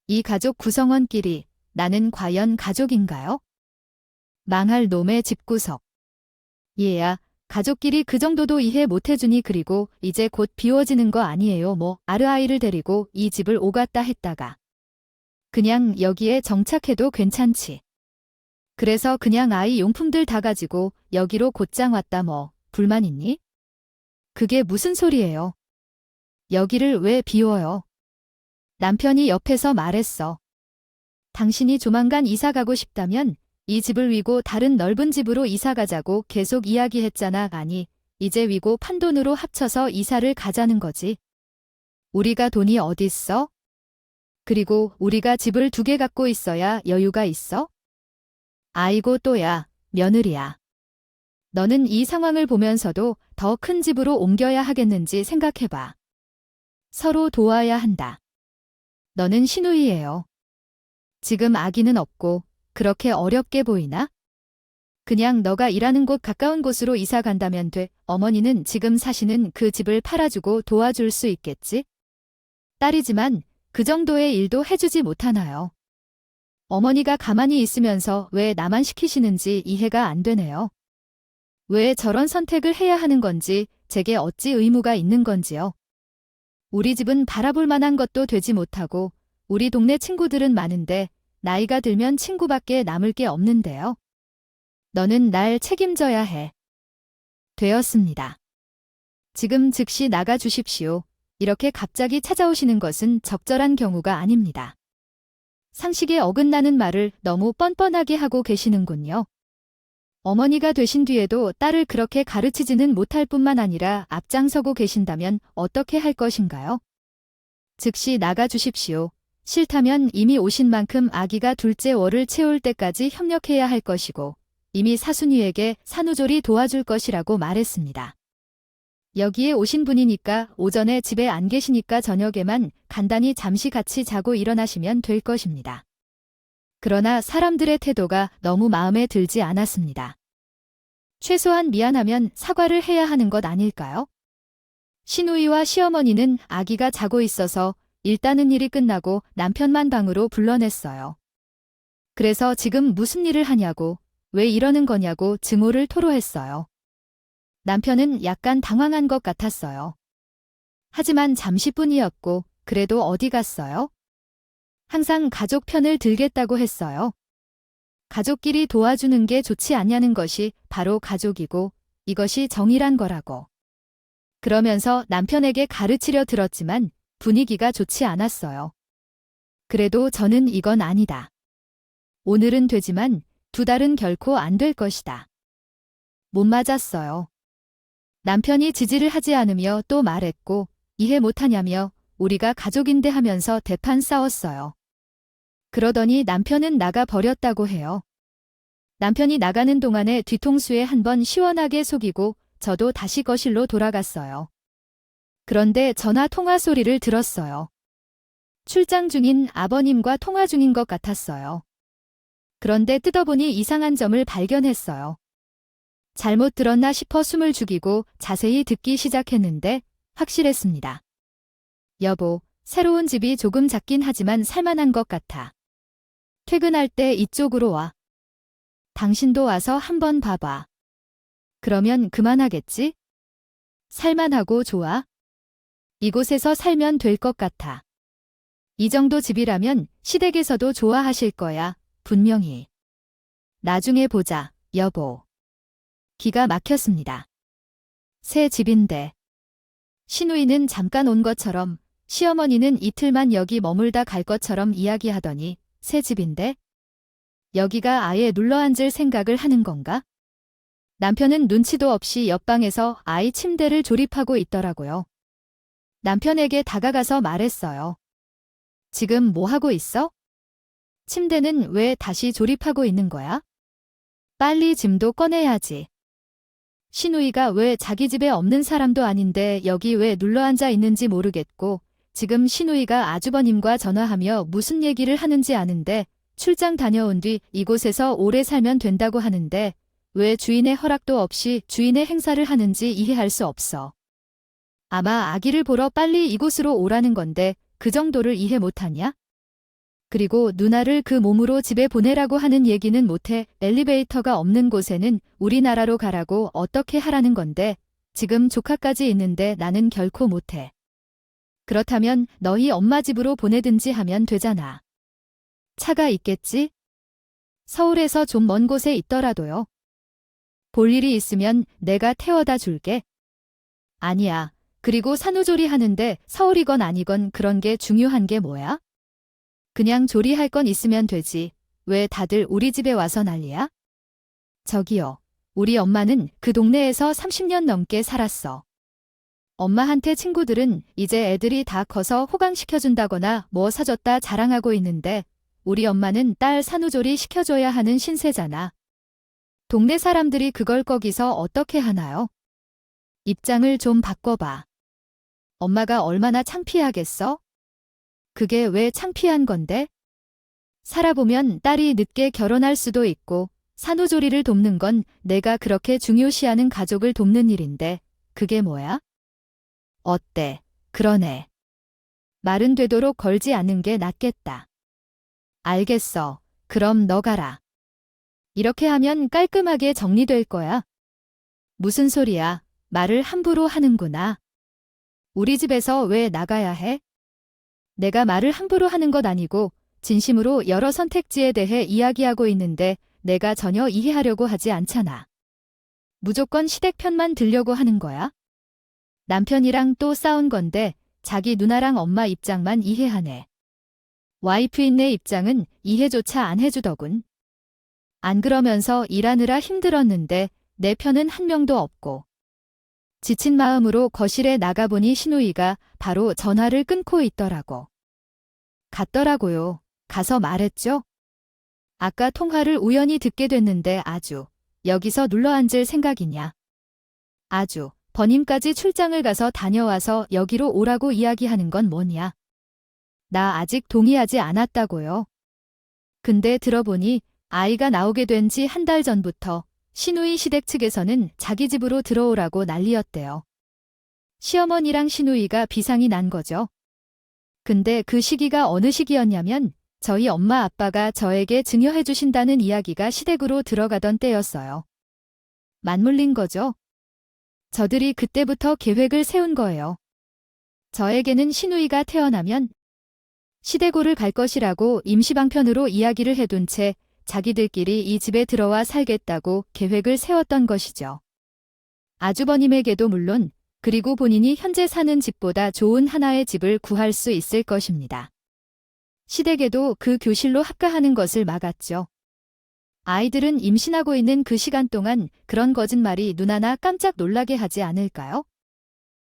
이 가족 구성원끼리 나는 과연 가족인가요? 망할 놈의 집구석. 얘야, 가족끼리 그 정도도 이해 못해주니 그리고 이제 곧 비워지는 거 아니에요 뭐 아르아이를 데리고 이 집을 오갔다 했다가. 그냥 여기에 정착해도 괜찮지. 그래서 그냥 아이 용품들 다 가지고 여기로 곧장 왔다 뭐 불만 있니? 그게 무슨 소리예요? 여기를 왜 비워요? 남편이 옆에서 말했어. 당신이 조만간 이사 가고 싶다면 이 집을 위고 다른 넓은 집으로 이사 가자고 계속 이야기했잖아. 아니, 이제 위고 판돈으로 합쳐서 이사를 가자는 거지. 우리가 돈이 어딨어? 그리고 우리가 집을 2개 갖고 있어야 여유가 있어? 아이고 또야, 며느리야. 너는 이 상황을 보면서도 더 큰 집으로 옮겨야 하겠는지 생각해봐. 서로 도와야 한다. 너는 시누이예요. 지금 아기는 없고 그렇게 어렵게 보이나? 그냥 너가 일하는 곳 가까운 곳으로 이사 간다면 돼. 어머니는 지금 사시는 그 집을 팔아주고 도와줄 수 있겠지? 딸이지만 그 정도의 일도 해주지 못하나요? 어머니가 가만히 있으면서 왜 나만 시키시는지 이해가 안 되네요. 왜 저런 선택을 해야 하는 건지 제게 어찌 의무가 있는 건지요. 우리 집은 바라볼 만한 것도 되지 못하고 우리 동네 친구들은 많은데 나이가 들면 친구밖에 남을 게 없는데요. 너는 날 책임져야 해. 되었습니다. 지금 즉시 나가 주십시오. 이렇게 갑자기 찾아오시는 것은 적절한 경우가 아닙니다. 상식에 어긋나는 말을 너무 뻔뻔하게 하고 계시는군요. 어머니가 되신 뒤에도 딸을 그렇게 가르치지는 못할 뿐만 아니라 앞장서고 계신다면 어떻게 할 것인가요? 즉시 나가 주십시오. 싫다면 이미 오신 만큼 아기가 둘째 월을 채울 때까지 협력해야 할 것이고 이미 사순이에게 산후조리 도와줄 것이라고 말했습니다. 여기에 오신 분이니까 오전에 집에 안 계시니까 저녁에만 간단히 잠시 같이 자고 일어나시면 될 것입니다. 그러나 사람들의 태도가 너무 마음에 들지 않았습니다. 최소한 미안하면 사과를 해야 하는 것 아닐까요? 시누이와 시어머니는 아기가 자고 있어서 일단은 일이 끝나고 남편만 방으로 불러냈어요. 그래서 지금 무슨 일을 하냐고, 왜 이러는 거냐고 증오를 토로했어요. 남편은 약간 당황한 것 같았어요. 하지만 잠시뿐이었고 그래도 어디 갔어요? 항상 가족 편을 들겠다고 했어요. 가족끼리 도와주는 게 좋지 않냐는 것이 바로 가족이고 이것이 정의란 거라고. 그러면서 남편에게 가르치려 들었지만 분위기가 좋지 않았어요. 그래도 저는 이건 아니다. 오늘은 되지만 두 달은 결코 안 될 것이다. 못 맞았어요. 남편이 지지를 하지 않으며 또 말했고 이해 못하냐며 우리가 가족인데 하면서 대판 싸웠어요. 그러더니 남편은 나가 버렸다고 해요. 남편이 나가는 동안에 뒤통수에 한번 시원하게 속이고 저도 다시 거실로 돌아갔어요. 그런데 전화 통화 소리를 들었어요. 출장 중인 아버님과 통화 중인 것 같았어요. 그런데 뜯어보니 이상한 점을 발견했어요. 잘못 들었나 싶어 숨을 죽이고 자세히 듣기 시작했는데 확실했습니다. 여보, 새로운 집이 조금 작긴 하지만 살만한 것 같아. 퇴근할 때 이쪽으로 와. 당신도 와서 한번 봐봐. 그러면 그만하겠지? 살만하고 좋아? 이곳에서 살면 될 것 같아. 이 정도 집이라면 시댁에서도 좋아하실 거야, 분명히. 나중에 보자, 여보. 기가 막혔습니다. 새 집인데. 시누이는 잠깐 온 것처럼 시어머니는 이틀만 여기 머물다 갈 것처럼 이야기하더니 새 집인데? 여기가 아예 눌러앉을 생각을 하는 건가? 남편은 눈치도 없이 옆방에서 아이 침대를 조립하고 있더라고요. 남편에게 다가가서 말했어요. 지금 뭐 하고 있어? 침대는 왜 다시 조립하고 있는 거야? 빨리 짐도 꺼내야지. 시누이가 왜 자기 집에 없는 사람도 아닌데 여기 왜 눌러앉아 있는지 모르겠고 지금 시누이가 아주버님과 전화하며 무슨 얘기를 하는지 아는데 출장 다녀온 뒤 이곳에서 오래 살면 된다고 하는데 왜 주인의 허락도 없이 주인의 행사를 하는지 이해할 수 없어. 아마 아기를 보러 빨리 이곳으로 오라는 건데 그 정도를 이해 못하냐? 그리고 누나를 그 몸으로 집에 보내라고 하는 얘기는 못해 엘리베이터가 없는 곳에는 우리나라로 가라고 어떻게 하라는 건데 지금 조카까지 있는데 나는 결코 못해. 그렇다면 너희 엄마 집으로 보내든지 하면 되잖아. 차가 있겠지? 서울에서 좀 먼 곳에 있더라도요. 볼 일이 있으면 내가 태워다 줄게. 아니야. 그리고 산후조리 하는데 서울이건 아니건 그런 게 중요한 게 뭐야? 그냥 조리할 건 있으면 되지. 왜 다들 우리 집에 와서 난리야? 저기요. 우리 엄마는 그 동네에서 30년 넘게 살았어. 엄마한테 친구들은 이제 애들이 다 커서 호강시켜준다거나 뭐 사줬다 자랑하고 있는데 우리 엄마는 딸 산후조리 시켜줘야 하는 신세잖아. 동네 사람들이 그걸 거기서 어떻게 하나요? 입장을 좀 바꿔봐. 엄마가 얼마나 창피하겠어? 그게 왜 창피한 건데? 살아보면 딸이 늦게 결혼할 수도 있고 산후조리를 돕는 건 내가 그렇게 중요시하는 가족을 돕는 일인데 그게 뭐야? 어때? 그러네. 말은 되도록 걸지 않는 게 낫겠다. 알겠어. 그럼 너 가라. 이렇게 하면 깔끔하게 정리될 거야. 무슨 소리야? 말을 함부로 하는구나. 우리 집에서 왜 나가야 해? 내가 말을 함부로 하는 것 아니고 진심으로 여러 선택지에 대해 이야기하고 있는데 내가 전혀 이해하려고 하지 않잖아. 무조건 시댁 편만 들려고 하는 거야? 남편이랑 또 싸운 건데 자기 누나랑 엄마 입장만 이해하네. 와이프인 내 입장은 이해조차 안 해주더군. 안 그러면서 일하느라 힘들었는데 내 편은 한 명도 없고. 지친 마음으로 거실에 나가보니 신우이가 바로 전화를 끊고 있더라고. 갔더라고요. 가서 말했죠. 아까 통화를 우연히 듣게 됐는데 아주 여기서 눌러앉을 생각이냐. 아주 번임까지 출장을 가서 다녀와서 여기로 오라고 이야기하는 건 뭐냐. 나 아직 동의하지 않았다고요. 근데 들어보니 아이가 나오게 된 지 한 달 전부터 신우이 시댁 측에서는 자기 집으로 들어오라고 난리였대요. 시어머니랑 신우이가 비상이 난 거죠. 근데 그 시기가 어느 시기였냐면 저희 엄마 아빠가 저에게 증여해 주신다는 이야기가 시댁으로 들어가던 때였어요. 맞물린 거죠. 저들이 그때부터 계획을 세운 거예요. 저에게는 신우이가 태어나면 시댁으로 갈 것이라고 임시방편으로 이야기를 해둔 채 자기들끼리 이 집에 들어와 살겠다고 계획을 세웠던 것이죠. 아주버님에게도 물론 그리고 본인이 현재 사는 집보다 좋은 하나의 집을 구할 수 있을 것입니다. 시댁에도 그 교실로 합가하는 것을 막았죠. 아이들은 임신하고 있는 그 시간 동안 그런 거짓말이 눈 하나 깜짝 놀라게 하지 않을까요?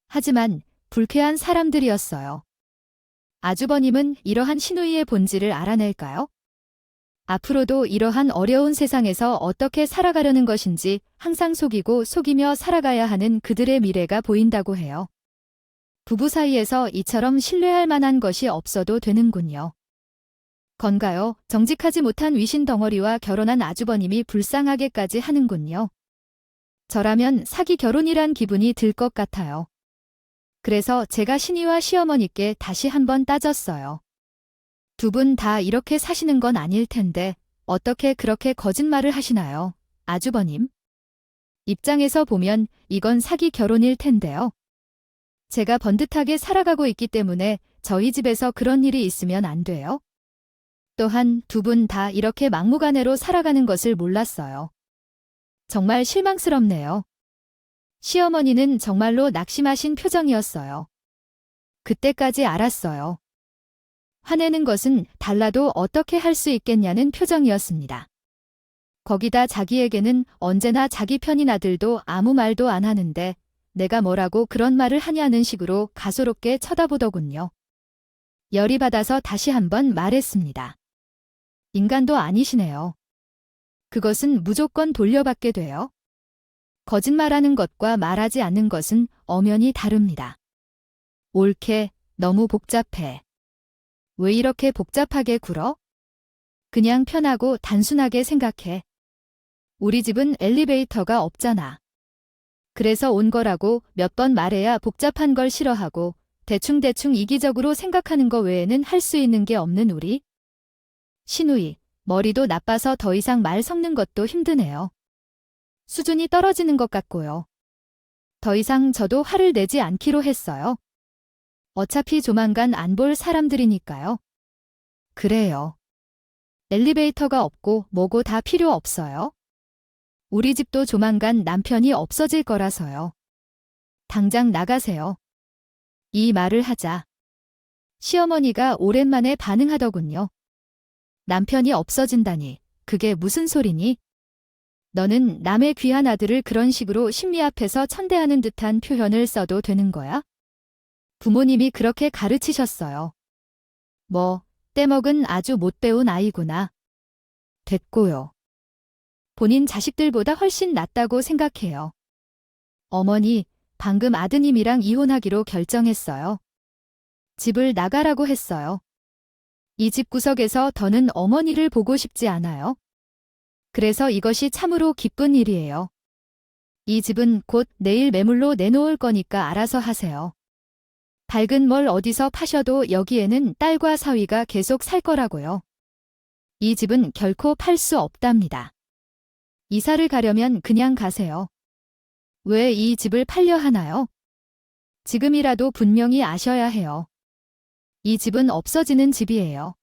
하지만 불쾌한 사람들이었어요. 아주버님은 이러한 신우이의 본질을 알아낼까요? 앞으로도 이러한 어려운 세상에서 어떻게 살아가려는 것인지 항상 속이며 살아가야 하는 그들의 미래가 보인다고 해요. 부부 사이에서 이처럼 신뢰할 만한 것이 없어도 되는군요. 건가요? 정직하지 못한 위신 덩어리와 결혼한 아주버님이 불쌍하게까지 하는군요. 저라면 사기 결혼이란 기분이 들 것 같아요. 그래서 제가 신이와 시어머니께 다시 한번 따졌어요. 두 분 다 이렇게 사시는 건 아닐 텐데 어떻게 그렇게 거짓말을 하시나요, 아주버님? 입장에서 보면 이건 사기 결혼일 텐데요. 제가 번듯하게 살아가고 있기 때문에 저희 집에서 그런 일이 있으면 안 돼요. 또한 두 분 다 이렇게 막무가내로 살아가는 것을 몰랐어요. 정말 실망스럽네요. 시어머니는 정말로 낙심하신 표정이었어요. 그때까지 알았어요. 화내는 것은 달라도 어떻게 할 수 있겠냐는 표정이었습니다. 거기다 자기에게는 언제나 자기 편인 아들도 아무 말도 안 하는데 내가 뭐라고 그런 말을 하냐는 식으로 가소롭게 쳐다보더군요. 열이 받아서 다시 한번 말했습니다. 인간도 아니시네요. 그것은 무조건 돌려받게 돼요. 거짓말하는 것과 말하지 않는 것은 엄연히 다릅니다. 옳게, 너무 복잡해. 왜 이렇게 복잡하게 굴어? 그냥 편하고 단순하게 생각해. 우리 집은 엘리베이터가 없잖아. 그래서 온 거라고 몇 번 말해야 복잡한 걸 싫어하고 대충대충 이기적으로 생각하는 거 외에는 할 수 있는 게 없는 우리. 신우이, 머리도 나빠서 더 이상 말 섞는 것도 힘드네요. 수준이 떨어지는 것 같고요. 더 이상 저도 화를 내지 않기로 했어요. 어차피 조만간 안 볼 사람들이니까요. 그래요. 엘리베이터가 없고 뭐고 다 필요 없어요. 우리 집도 조만간 남편이 없어질 거라서요. 당장 나가세요. 이 말을 하자 시어머니가 오랜만에 반응하더군요. 남편이 없어진다니, 그게 무슨 소리니? 너는 남의 귀한 아들을 그런 식으로 신미 앞에서 천대하는 듯한 표현을 써도 되는 거야? 부모님이 그렇게 가르치셨어요. 뭐, 떼먹은 아주 못 배운 아이구나. 됐고요. 본인 자식들보다 훨씬 낫다고 생각해요. 어머니, 방금 아드님이랑 이혼하기로 결정했어요. 집을 나가라고 했어요. 이 집 구석에서 더는 어머니를 보고 싶지 않아요. 그래서 이것이 참으로 기쁜 일이에요. 이 집은 곧 내일 매물로 내놓을 거니까 알아서 하세요. 밝은 뭘 어디서 파셔도 여기에는 딸과 사위가 계속 살 거라고요. 이 집은 결코 팔 수 없답니다. 이사를 가려면 그냥 가세요. 왜 이 집을 팔려 하나요? 지금이라도 분명히 아셔야 해요. 이 집은 없어지는 집이에요.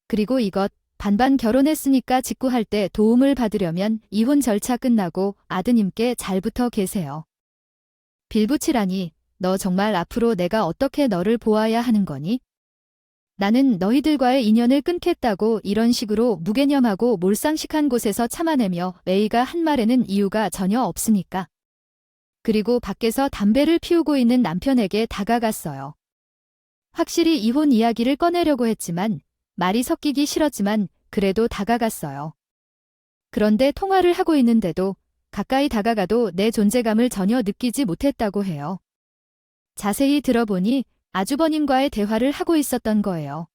그리고 이것, 반반 결혼했으니까 직구할 때 도움을 받으려면 이혼 절차 끝나고 아드님께 잘 붙어 계세요. 빌붙이라니, 너 정말 앞으로 내가 어떻게 너를 보아야 하는 거니? 나는 너희들과의 인연을 끊겠다고 이런 식으로 무개념하고 몰상식한 곳에서 참아내며 A가 한 말에는 이유가 전혀 없으니까. 그리고 밖에서 담배를 피우고 있는 남편에게 다가갔어요. 확실히 이혼 이야기를 꺼내려고 했지만 말이 섞이기 싫었지만 그래도 다가갔어요. 그런데 통화를 하고 있는데도 가까이 다가가도 내 존재감을 전혀 느끼지 못했다고 해요. 자세히 들어보니 아주버님과의 대화를 하고 있었던 거예요.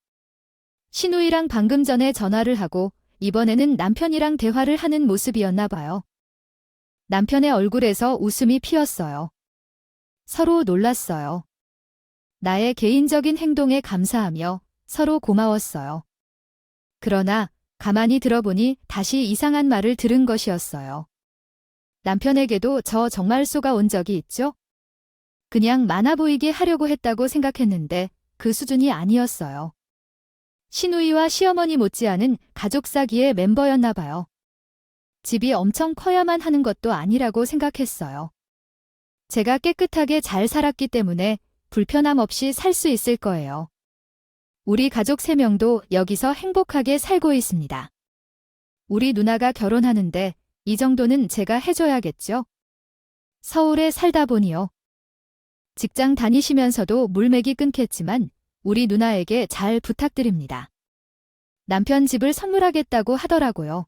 신우이랑 방금 전에 전화를 하고 이번에는 남편이랑 대화를 하는 모습이었나 봐요. 남편의 얼굴에서 웃음이 피었어요. 서로 놀랐어요. 나의 개인적인 행동에 감사하며 서로 고마웠어요. 그러나 가만히 들어보니 다시 이상한 말을 들은 것이었어요. 남편에게도 저 정말 쏘가온 적이 있죠? 그냥 많아 보이게 하려고 했다고 생각했는데 그 수준이 아니었어요. 시누이와 시어머니 못지않은 가족사기의 멤버였나 봐요. 집이 엄청 커야만 하는 것도 아니라고 생각했어요. 제가 깨끗하게 잘 살았기 때문에 불편함 없이 살 수 있을 거예요. 우리 가족 3명도 여기서 행복하게 살고 있습니다. 우리 누나가 결혼하는데 이 정도는 제가 해줘야겠죠? 서울에 살다 보니요. 직장 다니시면서도 물맥이 끊겠지만 우리 누나에게 잘 부탁드립니다. 남편 집을 선물하겠다고 하더라고요.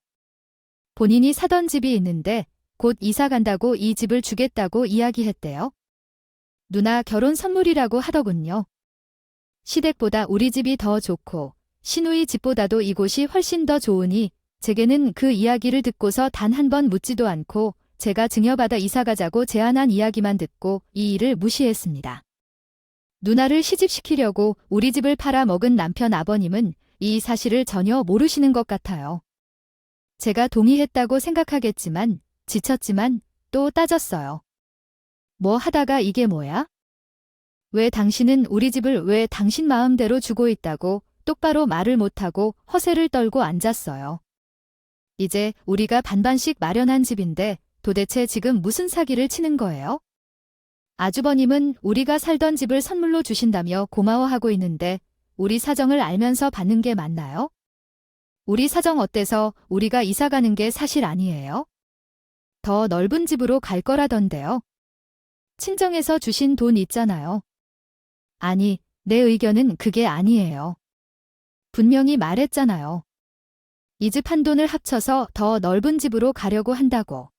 본인이 사던 집이 있는데 곧 이사 간다고 이 집을 주겠다고 이야기했대요. 누나 결혼 선물이라고 하더군요. 시댁보다 우리 집이 더 좋고 시누이 집보다도 이곳이 훨씬 더 좋으니 제게는 그 이야기를 듣고서 단 한 번 묻지도 않고 제가 증여받아 이사가자고 제안한 이야기만 듣고 이 일을 무시했습니다. 누나를 시집시키려고 우리 집을 팔아먹은 남편 아버님은 이 사실을 전혀 모르시는 것 같아요. 제가 동의했다고 생각하겠지만 지쳤지만 또 따졌어요. 뭐 하다가 이게 뭐야? 왜 당신은 우리 집을 왜 당신 마음대로 주고 있다고 똑바로 말을 못하고 허세를 떨고 앉았어요. 이제 우리가 반반씩 마련한 집인데 도대체 지금 무슨 사기를 치는 거예요? 아주버님은 우리가 살던 집을 선물로 주신다며 고마워하고 있는데 우리 사정을 알면서 받는 게 맞나요? 우리 사정 어때서 우리가 이사 가는 게 사실 아니에요? 더 넓은 집으로 갈 거라던데요. 친정에서 주신 돈 있잖아요. 아니, 내 의견은 그게 아니에요. 분명히 말했잖아요. 이 집 한돈을 합쳐서 더 넓은 집으로 가려고 한다고.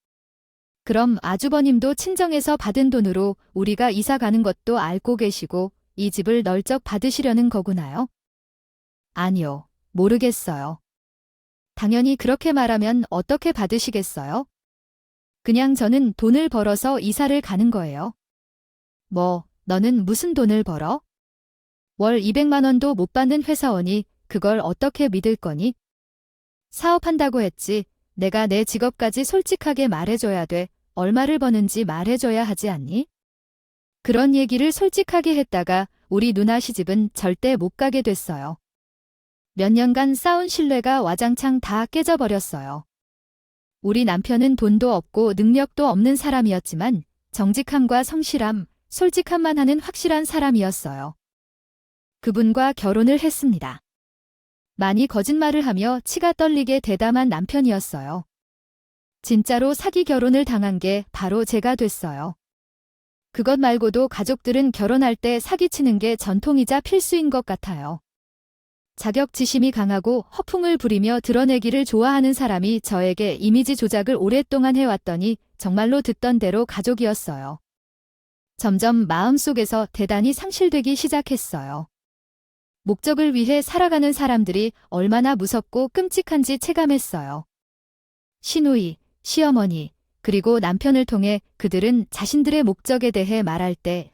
그럼 아주버님도 친정에서 받은 돈으로 우리가 이사 가는 것도 알고 계시고 이 집을 널쩍 받으시려는 거구나요? 아니요, 모르겠어요. 당연히 그렇게 말하면 어떻게 받으시겠어요? 그냥 저는 돈을 벌어서 이사를 가는 거예요. 뭐, 너는 무슨 돈을 벌어? 월 200만 원도 못 받는 회사원이 그걸 어떻게 믿을 거니? 사업한다고 했지. 내가 내 직업까지 솔직하게 말해줘야 돼. 얼마를 버는지 말해줘야 하지 않니? 그런 얘기를 솔직하게 했다가 우리 누나 시집은 절대 못 가게 됐어요. 몇 년간 쌓은 신뢰가 와장창 다 깨져버렸어요. 우리 남편은 돈도 없고 능력도 없는 사람이었지만 정직함과 성실함, 솔직함만 하는 확실한 사람이었어요. 그분과 결혼을 했습니다. 많이 거짓말을 하며 치가 떨리게 대담한 남편이었어요. 진짜로 사기 결혼을 당한 게 바로 제가 됐어요. 그것 말고도 가족들은 결혼할 때 사기치는 게 전통이자 필수인 것 같아요. 자격지심이 강하고 허풍을 부리며 드러내기를 좋아하는 사람이 저에게 이미지 조작을 오랫동안 해왔더니 정말로 듣던 대로 가족이었어요. 점점 마음속에서 대단히 상실되기 시작했어요. 목적을 위해 살아가는 사람들이 얼마나 무섭고 끔찍한지 체감했어요. 시누이, 시어머니, 그리고 남편을 통해 그들은 자신들의 목적에 대해 말할 때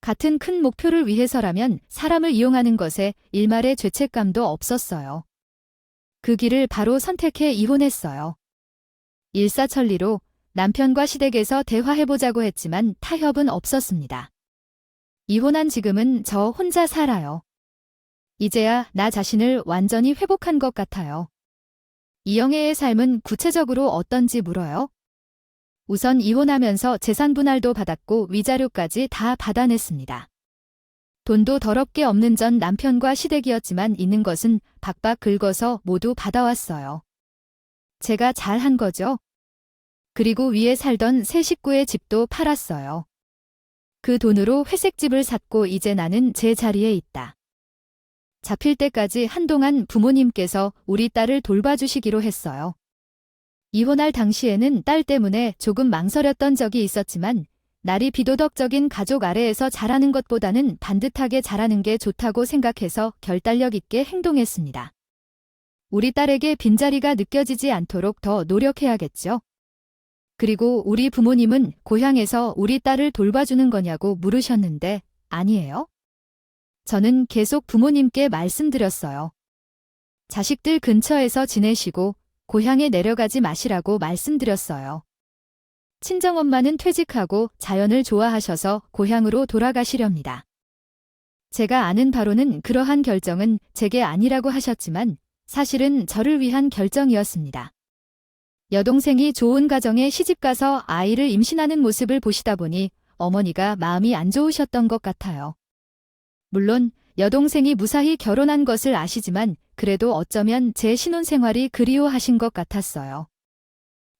같은 큰 목표를 위해서라면 사람을 이용하는 것에 일말의 죄책감도 없었어요. 그 길을 바로 선택해 이혼했어요. 일사천리로 남편과 시댁에서 대화해보자고 했지만 타협은 없었습니다. 이혼한 지금은 저 혼자 살아요. 이제야 나 자신을 완전히 회복한 것 같아요. 이영애의 삶은 구체적으로 어떤지 물어요? 우선 이혼하면서 재산 분할도 받았고 위자료까지 다 받아냈습니다. 돈도 더럽게 없는 전 남편과 시댁이었지만 있는 것은 박박 긁어서 모두 받아왔어요. 제가 잘한 거죠. 그리고 위에 살던 세 식구의 집도 팔았어요. 그 돈으로 회색집을 샀고 이제 나는 제 자리에 있다. 잡힐 때까지 한동안 부모님께서 우리 딸을 돌봐주시기로 했어요. 이혼할 당시에는 딸 때문에 조금 망설였던 적이 있었지만 날이 비도덕적인 가족 아래에서 자라는 것보다는 반듯하게 자라는 게 좋다고 생각해서 결단력 있게 행동했습니다. 우리 딸에게 빈자리가 느껴지지 않도록 더 노력해야겠죠. 그리고 우리 부모님은 고향에서 우리 딸을 돌봐주는 거냐고 물으셨는데 아니에요. 저는 계속 부모님께 말씀드렸어요. 자식들 근처에서 지내시고 고향에 내려가지 마시라고 말씀드렸어요. 친정엄마는 퇴직하고 자연을 좋아하셔서 고향으로 돌아가시렵니다. 제가 아는 바로는 그러한 결정은 제게 아니라고 하셨지만 사실은 저를 위한 결정이었습니다. 여동생이 좋은 가정에 시집가서 아이를 임신하는 모습을 보시다 보니 어머니가 마음이 안 좋으셨던 것 같아요. 물론 여동생이 무사히 결혼한 것을 아시지만 그래도 어쩌면 제 신혼생활이 그리워하신 것 같았어요.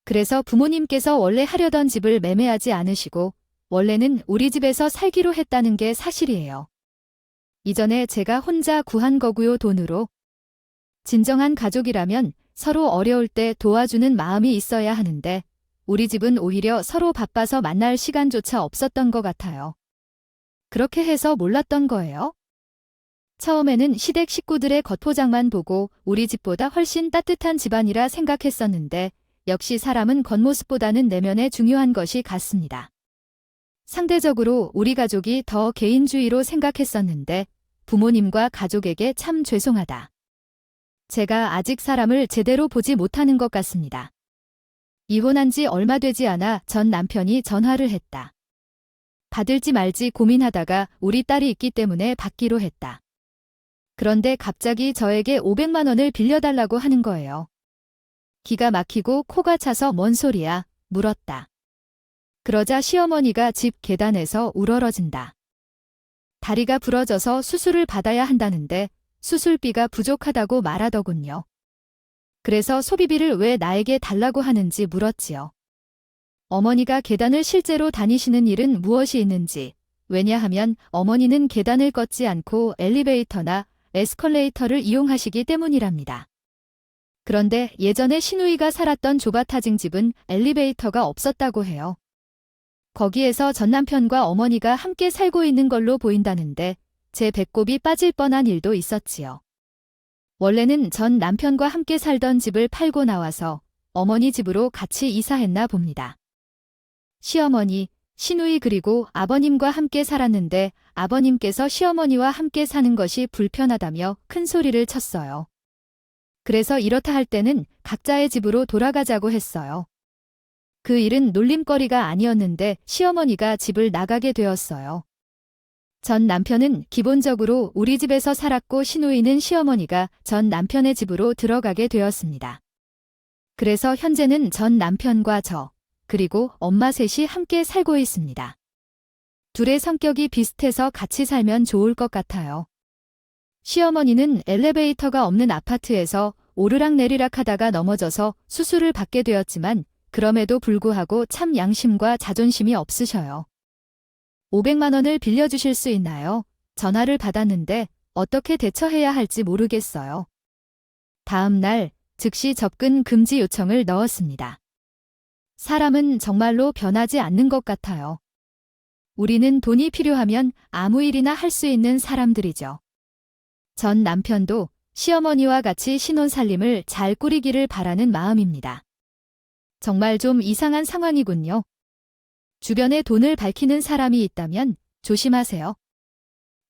그래서 부모님께서 원래 하려던 집을 매매하지 않으시고 원래는 우리 집에서 살기로 했다는 게 사실이에요. 이전에 제가 혼자 구한 거고요, 돈으로. 진정한 가족이라면 서로 어려울 때 도와주는 마음이 있어야 하는데 우리 집은 오히려 서로 바빠서 만날 시간조차 없었던 것 같아요. 그렇게 해서 몰랐던 거예요. 처음에는 시댁 식구들의 겉포장만 보고 우리 집보다 훨씬 따뜻한 집안이라 생각했었는데 역시 사람은 겉모습보다는 내면에 중요한 것이 같습니다. 상대적으로 우리 가족이 더 개인주의로 생각했었는데 부모님과 가족에게 참 죄송하다. 제가 아직 사람을 제대로 보지 못하는 것 같습니다. 이혼한 지 얼마 되지 않아 전 남편이 전화를 했다. 받을지 말지 고민하다가 우리 딸이 있기 때문에 받기로 했다. 그런데 갑자기 저에게 500만 원을 빌려달라고 하는 거예요. 기가 막히고 코가 차서 뭔 소리야 물었다. 그러자 시어머니가 집 계단에서 우러러진다. 다리가 부러져서 수술을 받아야 한다는데 수술비가 부족하다고 말하더군요. 그래서 소비비를 왜 나에게 달라고 하는지 물었지요. 어머니가 계단을 실제로 다니시는 일은 무엇이 있는지, 왜냐하면 어머니는 계단을 걷지 않고 엘리베이터나 에스컬레이터를 이용하시기 때문이랍니다. 그런데 예전에 시누이가 살았던 조바타징 집은 엘리베이터가 없었다고 해요. 거기에서 전 남편과 어머니가 함께 살고 있는 걸로 보인다는데 제 배꼽이 빠질 뻔한 일도 있었지요. 원래는 전 남편과 함께 살던 집을 팔고 나와서 어머니 집으로 같이 이사했나 봅니다. 시어머니, 시누이 그리고 아버님과 함께 살았는데 아버님께서 시어머니와 함께 사는 것이 불편하다며 큰 소리를 쳤어요. 그래서 이렇다 할 때는 각자의 집으로 돌아가자고 했어요. 그 일은 놀림거리가 아니었는데 시어머니가 집을 나가게 되었어요. 전 남편은 기본적으로 우리 집에서 살았고 시누이는 시어머니가 전 남편의 집으로 들어가게 되었습니다. 그래서 현재는 전 남편과 저, 그리고 엄마 셋이 함께 살고 있습니다. 둘의 성격이 비슷해서 같이 살면 좋을 것 같아요. 시어머니는 엘리베이터가 없는 아파트에서 오르락내리락 하다가 넘어져서 수술을 받게 되었지만 그럼에도 불구하고 참 양심과 자존심이 없으셔요. 500만 원을 빌려주실 수 있나요? 전화를 받았는데 어떻게 대처해야 할지 모르겠어요. 다음 날 즉시 접근 금지 요청을 넣었습니다. 사람은 정말로 변하지 않는 것 같아요. 우리는 돈이 필요하면 아무 일이나 할 수 있는 사람들이죠. 전 남편도 시어머니와 같이 신혼살림을 잘 꾸리기를 바라는 마음입니다. 정말 좀 이상한 상황이군요. 주변에 돈을 밝히는 사람이 있다면 조심하세요.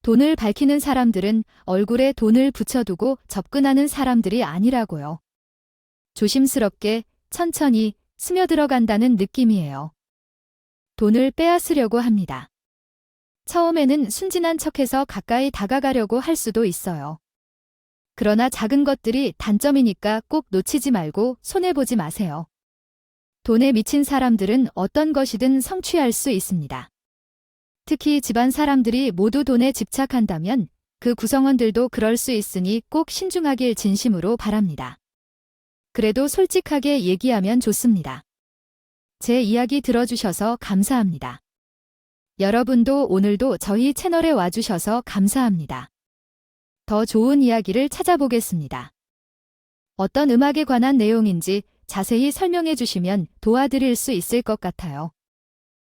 돈을 밝히는 사람들은 얼굴에 돈을 붙여두고 접근하는 사람들이 아니라고요. 조심스럽게 천천히 스며들어간다는 느낌이에요. 돈을 빼앗으려고 합니다. 처음에는 순진한 척해서 가까이 다가가려고 할 수도 있어요. 그러나 작은 것들이 단점이니까 꼭 놓치지 말고 손해보지 마세요. 돈에 미친 사람들은 어떤 것이든 성취할 수 있습니다. 특히 집안 사람들이 모두 돈에 집착한다면 그 구성원들도 그럴 수 있으니 꼭 신중하길 진심으로 바랍니다. 그래도 솔직하게 얘기하면 좋습니다. 제 이야기 들어주셔서 감사합니다. 여러분도 오늘도 저희 채널에 와주셔서 감사합니다. 더 좋은 이야기를 찾아보겠습니다. 어떤 음악에 관한 내용인지 자세히 설명해 주시면 도와드릴 수 있을 것 같아요.